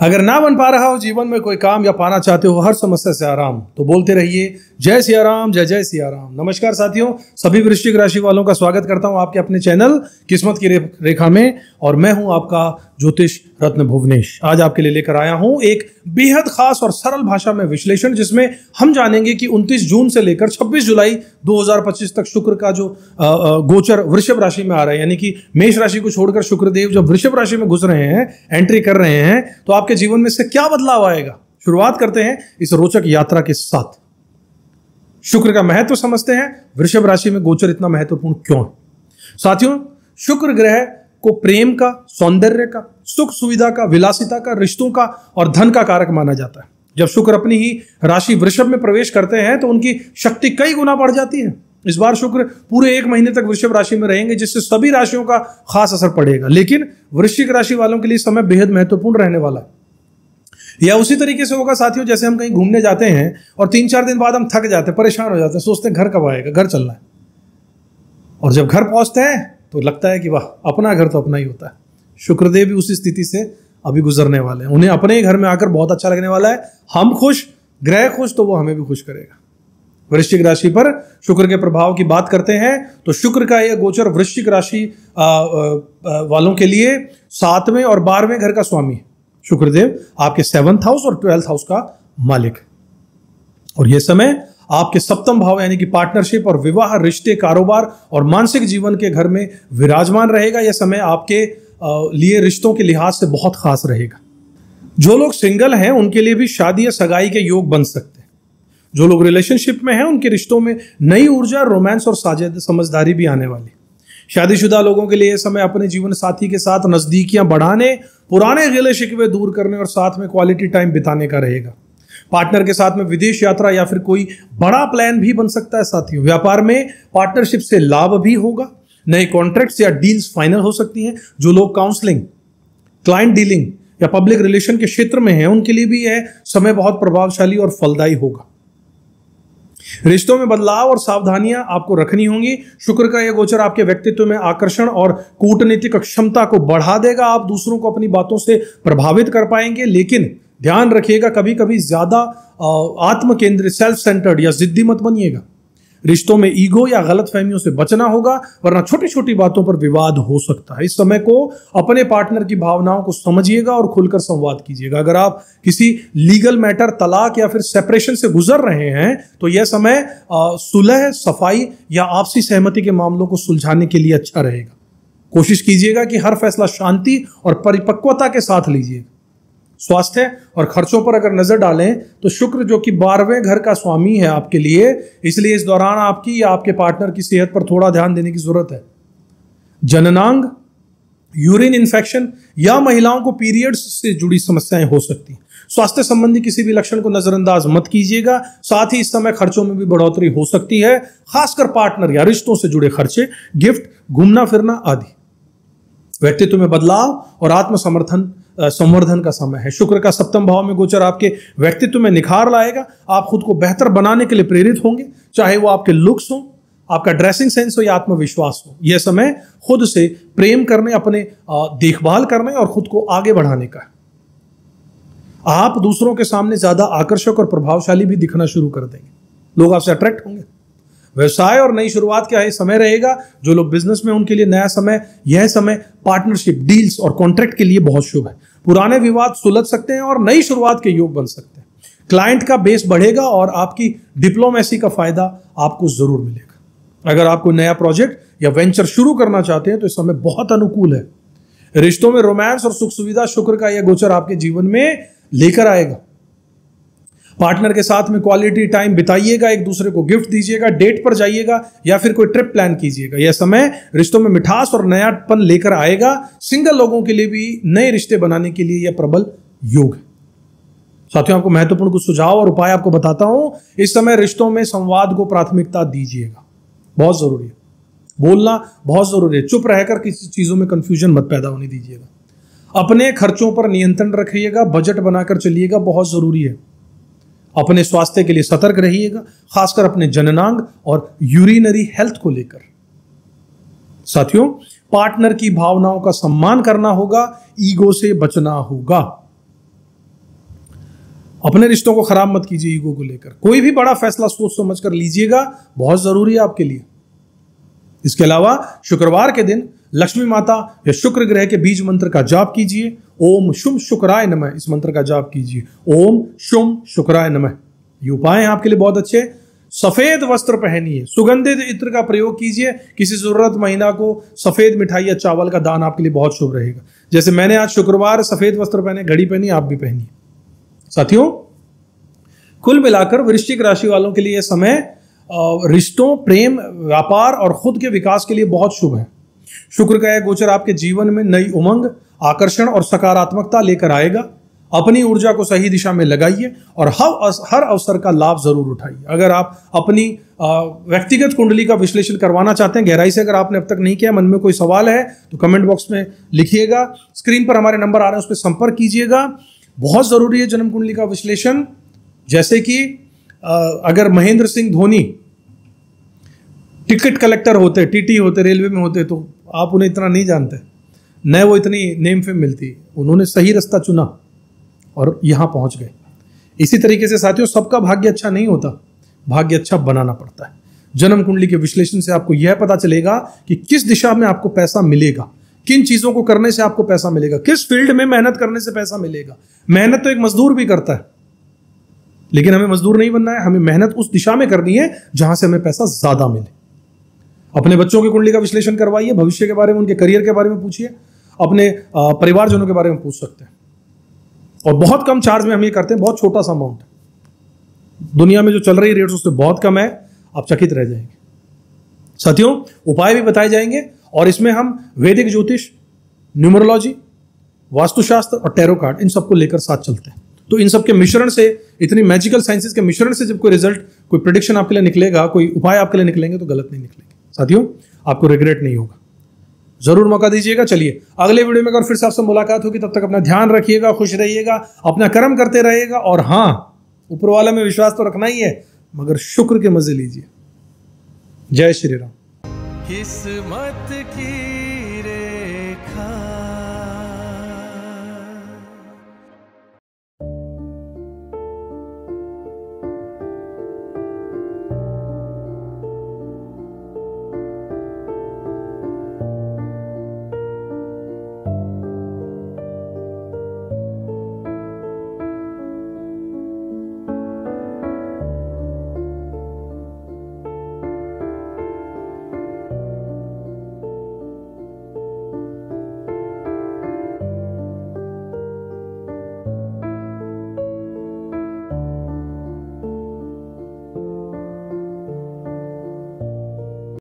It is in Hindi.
अगर ना बन पा रहा हो जीवन में कोई काम या पाना चाहते हो हर समस्या से आराम, तो बोलते रहिए जय सिया राम, जय जय सिया राम। नमस्कार साथियों, सभी वृश्चिक राशि वालों का स्वागत करता हूं आपके अपने चैनल किस्मत की रेखा में। और मैं हूं आपका ज्योतिष रत्न भुवनेश। आज आपके लिए लेकर आया हूं एक बेहद खास और सरल भाषा में विश्लेषण, जिसमें हम जानेंगे कि 29 जून से लेकर 26 जुलाई 2025 तक शुक्र का जो गोचर वृषभ राशि में आ रहा है, यानी कि मेष राशि को छोड़कर शुक्रदेव जब वृषभ राशि में घुस रहे हैं, एंट्री कर रहे हैं, तो आपके जीवन में से क्या बदलाव आएगा। शुरुआत करते हैं इस रोचक यात्रा के साथ। शुक्र का महत्व समझते हैं। वृषभ राशि में गोचर इतना महत्वपूर्ण क्यों है? साथियों, शुक्र ग्रह को प्रेम का, सौंदर्य का, सुख सुविधा का, विलासिता का, रिश्तों का और धन का कारक माना जाता है। जब शुक्र अपनी ही राशि वृषभ में प्रवेश करते हैं तो उनकी शक्ति कई गुना बढ़ जाती है। इस बार शुक्र पूरे 1 महीने तक वृषभ राशि में रहेंगे, जिससे सभी राशियों का खास असर पड़ेगा। लेकिन वृश्चिक राशि वालों के लिए समय बेहद महत्वपूर्ण रहने वाला है। यह उसी तरीके से होगा साथियों, जैसे हम कहीं घूमने जाते हैं और 3-4 दिन बाद हम थक जाते हैं, परेशान हो जाते हैं, सोचते हैं घर कब आएगा, घर चलना है। और जब घर पहुंचते हैं तो लगता है कि वाह, अपना घर तो अपना ही होता है। शुक्रदेव भी उसी स्थिति से अभी गुजरने वाले हैं। उन्हें अपने ही घर में आकर बहुत अच्छा लगने वाला है। हम खुश, ग्रह खुश, तो वो हमें भी खुश करेगा। वृश्चिक राशि पर शुक्र के प्रभाव की बात करते हैं तो शुक्र का यह गोचर वृश्चिक राशि वालों के लिए 7वें और 12वें घर का स्वामी है। शुक्रदेव आपके 7th हाउस और 12th हाउस का मालिक है। और यह समय आपके 7म भाव यानी कि पार्टनरशिप और विवाह, रिश्ते, कारोबार और मानसिक जीवन के घर में विराजमान रहेगा। यह समय आपके लिए रिश्तों के लिहाज से बहुत खास रहेगा। जो लोग सिंगल हैं उनके लिए भी शादी या सगाई के योग बन सकते हैं। जो लोग रिलेशनशिप में हैं उनके रिश्तों में नई ऊर्जा, रोमांस और समझदारी भी आने वाली। शादीशुदा लोगों के लिए यह समय अपने जीवन साथी के साथ नजदीकियां बढ़ाने, पुराने गिले शिकवे दूर करने और साथ में क्वालिटी टाइम बिताने का रहेगा। पार्टनर के साथ में विदेश यात्रा या फिर कोई बड़ा प्लान भी बन सकता है साथियों। व्यापार में पार्टनरशिप से लाभ भी होगा। नए कॉन्ट्रैक्ट्स या डील्स फाइनल हो सकती हैं। जो लोग काउंसलिंग, क्लाइंट डीलिंग या पब्लिक रिलेशन के क्षेत्र में हैं उनके लिए भी यह समय बहुत प्रभावशाली और फलदायी होगा। रिश्तों में बदलाव और सावधानियां आपको रखनी होंगी। शुक्र का यह गोचर आपके व्यक्तित्व में आकर्षण और कूटनीतिक क्षमता को बढ़ा देगा। आप दूसरों को अपनी बातों से प्रभावित कर पाएंगे, लेकिन ध्यान रखिएगा कभी कभी ज्यादा आत्म केंद्रित, सेल्फ सेंटर्ड या जिद्दी मत बनिएगा। रिश्तों में ईगो या गलत फहमियों से बचना होगा, वरना छोटी छोटी बातों पर विवाद हो सकता है। इस समय को अपने पार्टनर की भावनाओं को समझिएगा और खुलकर संवाद कीजिएगा। अगर आप किसी लीगल मैटर, तलाक या फिर सेपरेशन से गुजर रहे हैं तो यह समय सुलह, सफाई या आपसी सहमति के मामलों को सुलझाने के लिए अच्छा रहेगा। कोशिश कीजिएगा कि हर फैसला शांति और परिपक्वता के साथ लीजिएगा। स्वास्थ्य और खर्चों पर अगर नजर डालें तो शुक्र जो कि 12वें घर का स्वामी है आपके लिए, इसलिए इस दौरान आपकी या आपके पार्टनर की सेहत पर थोड़ा ध्यान देने की जरूरत है। जननांग, यूरिन इन्फेक्शन या महिलाओं को पीरियड्स से जुड़ी समस्याएं हो सकती हैं। स्वास्थ्य संबंधी किसी भी लक्षण को नजरअंदाज मत कीजिएगा। साथ ही इस समय खर्चों में भी बढ़ोतरी हो सकती है, खासकर पार्टनर या रिश्तों से जुड़े खर्चे, गिफ्ट, घूमना फिरना आदि। व्यक्तित्व में बदलाव और आत्म संवर्धन का समय है। शुक्र का 7म भाव में गोचर आपके व्यक्तित्व में निखार लाएगा। आप खुद को बेहतर बनाने के लिए प्रेरित होंगे, चाहे वो आपके लुक्स हो, आपका ड्रेसिंग सेंस हो या आत्मविश्वास हो। यह समय खुद से प्रेम करने, अपने देखभाल करने और खुद को आगे बढ़ाने का है। आप दूसरों के सामने ज्यादा आकर्षक और प्रभावशाली भी दिखना शुरू कर देंगे। लोग आपसे अट्रैक्ट होंगे। व्यवसाय और नई शुरुआत का समय रहेगा। जो लोग बिजनेस में उनके लिए नया समय, यह समय पार्टनरशिप, डील्स और कॉन्ट्रैक्ट के लिए बहुत शुभ है। पुराने विवाद सुलझ सकते हैं और नई शुरुआत के योग बन सकते हैं। क्लाइंट का बेस बढ़ेगा और आपकी डिप्लोमेसी का फायदा आपको जरूर मिलेगा। अगर आप कोई नया प्रोजेक्ट या वेंचर शुरू करना चाहते हैं तो इस समय बहुत अनुकूल है। रिश्तों में रोमांस और सुख सुविधा शुक्र का यह गोचर आपके जीवन में लेकर आएगा। पार्टनर के साथ में क्वालिटी टाइम बिताइएगा, एक दूसरे को गिफ्ट दीजिएगा, डेट पर जाइएगा या फिर कोई ट्रिप प्लान कीजिएगा। यह समय रिश्तों में मिठास और नयापन लेकर आएगा। सिंगल लोगों के लिए भी नए रिश्ते बनाने के लिए यह प्रबल योग है। साथियों, आपको महत्वपूर्ण कुछ सुझाव और उपाय आपको बताता हूं। इस समय रिश्तों में संवाद को प्राथमिकता दीजिएगा, बहुत जरूरी है। बोलना बहुत जरूरी है। चुप रहकर किसी चीजों में कंफ्यूजन मत पैदा होने दीजिएगा। अपने खर्चों पर नियंत्रण रखिएगा, बजट बनाकर चलिएगा, बहुत जरूरी है। अपने स्वास्थ्य के लिए सतर्क रहिएगा, खासकर अपने जननांग और यूरिनरी हेल्थ को लेकर। साथियों, पार्टनर की भावनाओं का सम्मान करना होगा, ईगो से बचना होगा। अपने रिश्तों को खराब मत कीजिए ईगो को लेकर। कोई भी बड़ा फैसला सोच समझ कर लीजिएगा, बहुत जरूरी है आपके लिए। इसके अलावा शुक्रवार के दिन लक्ष्मी माता या शुक्र ग्रह के बीज मंत्र का जाप कीजिए। ओम शुम शुक्राय नमः, इस मंत्र का जाप कीजिए। ओम शुम शुक्राय नमः। ये उपाय हैं आपके लिए बहुत अच्छे। सफेद वस्त्र पहनिए, सुगंधित इत्र का प्रयोग कीजिए। किसी जरूरत महिला को सफेद मिठाई या चावल का दान आपके लिए बहुत शुभ रहेगा। जैसे मैंने आज शुक्रवार सफेद वस्त्र पहने, घड़ी पहनी, आप भी पहनिए। साथियों, कुल मिलाकर वृश्चिक राशि वालों के लिए यह समय रिश्तों, प्रेम, व्यापार और खुद के विकास के लिए बहुत शुभ है। शुक्र का यह गोचर आपके जीवन में नई उमंग, आकर्षण और सकारात्मकता लेकर आएगा। अपनी ऊर्जा को सही दिशा में लगाइए और हर अवसर का लाभ जरूर उठाइए। अगर आप अपनी व्यक्तिगत कुंडली का विश्लेषण करवाना चाहते हैं गहराई से, अगर आपने अब तक नहीं किया, मन में कोई सवाल है तो कमेंट बॉक्स में लिखिएगा। स्क्रीन पर हमारे नंबर आ रहे हैं, उस पर संपर्क कीजिएगा। बहुत जरूरी है जन्म कुंडली का विश्लेषण। जैसे कि अगर महेंद्र सिंह धोनी टिकट कलेक्टर होते, टीटी होते, रेलवे में होते, तो आप उन्हें इतना नहीं जानते, न वो इतनी नेम फेम मिलती। उन्होंने सही रास्ता चुना और यहां पहुंच गए। इसी तरीके से साथियों, सबका भाग्य अच्छा नहीं होता, भाग्य अच्छा बनाना पड़ता है। जन्म कुंडली के विश्लेषण से आपको यह पता चलेगा कि किस दिशा में आपको पैसा मिलेगा, किन चीजों को करने से आपको पैसा मिलेगा, किस फील्ड में मेहनत करने से पैसा मिलेगा। मेहनत तो एक मजदूर भी करता है, लेकिन हमें मजदूर नहीं बनना है। हमें मेहनत उस दिशा में करनी है जहां से हमें पैसा ज्यादा मिले। अपने बच्चों की कुंडली का विश्लेषण करवाइए, भविष्य के बारे में, उनके करियर के बारे में पूछिए, अपने परिवारजनों के बारे में पूछ सकते हैं। और बहुत कम चार्ज में हम ये करते हैं, बहुत छोटा सा अमाउंट है। दुनिया में जो चल रही रेट्स उससे बहुत कम है, आप चकित रह जाएंगे। साथियों, उपाय भी बताए जाएंगे और इसमें हम वैदिक ज्योतिष, न्यूमरोलॉजी, वास्तुशास्त्र और टैरो कार्ड, इन सबको लेकर साथ चलते हैं। तो इन सब के मिश्रण से, इतनी मैजिकल साइंसेस के मिश्रण से जब कोई रिजल्ट, कोई प्रेडिक्शन आपके लिए निकलेगा, कोई उपाय आपके लिए निकलेंगे, तो गलत नहीं निकलेंगे। साथियों, आपको रिग्रेट नहीं होगा। जरूर मौका दीजिएगा। चलिए अगले वीडियो में अगर फिर से आपसे मुलाकात होगी, तब तक अपना ध्यान रखिएगा, खुश रहिएगा, अपना कर्म करते रहिएगा। और हाँ, ऊपर वाले में विश्वास तो रखना ही है, मगर शुक्र के मजे लीजिए। जय श्री राम। किस्मत की